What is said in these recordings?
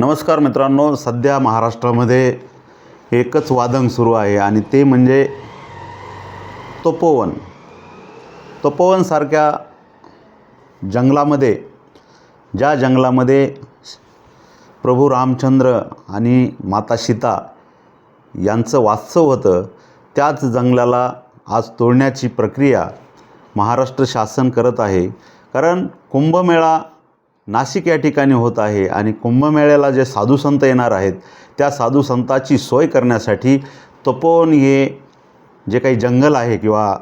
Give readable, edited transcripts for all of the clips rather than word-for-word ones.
नमस्कार मित्रांनो, सध्या महाराष्ट्रामध्ये एकच वादंग सुरू आहे आणि ते म्हणजे तपोवन. तपोवनसारख्या जंगलामध्ये, ज्या जंगलामध्ये प्रभू रामचंद्र आणि माता सीता यांचं वास्तव होतं, त्याच जंगलाला आज तोडण्याची प्रक्रिया महाराष्ट्र शासन करत आहे. कारण कुंभमेळा नाशिक या ठिकाणी होत आहे आणि कुंभमेळ्याला जे साधुसंत येणार आहेत, त्या साधुसंताची सोय करण्यासाठी तपोवन हे जे काही जंगल आहे किंवा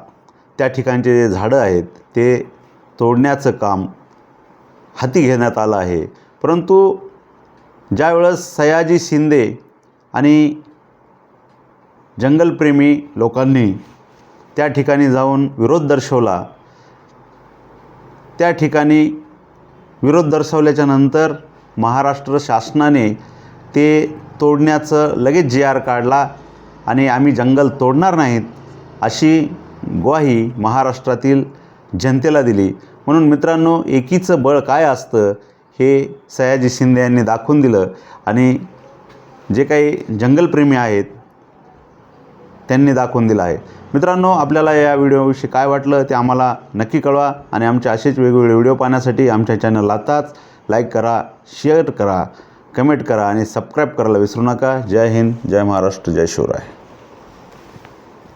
त्या ठिकाणचे जे झाडं आहेत ते तोडण्याचं काम हाती घेण्यात आलं आहे. परंतु ज्यावेळेस सयाजी शिंदे आणि जंगलप्रेमी लोकांनी त्या ठिकाणी जाऊन विरोध दर्शवला, त्या ठिकाणी विरोध दर्शवल्याच्या नंतर महाराष्ट्र शासनाने ते तोडण्याचं लगेच GR काढला आणि आम्ही जंगल तोडणार नाहीत अशी ग्वाही महाराष्ट्रातील जनतेला दिली. म्हणून मित्रांनो, एकीचं बळ काय असतं हे सयाजी शिंदे यांनी दाखवून दिलं आणि जे काही जंगलप्रेमी आहेत त्यांनी दाखवून दिलं आहे. मित्रांनो, आपल्याला या व्हिडिओविषयी काय वाटलं ते आम्हाला नक्की कळवा आणि आमचे असेच वेगवेगळे व्हिडिओ पाहण्यासाठी आमच्या चॅनलला आताच लाईक करा, शेअर करा, कमेंट करा आणि सबस्क्राईब करायला विसरू नका. जय हिंद, जय महाराष्ट्र, जय शिवराय.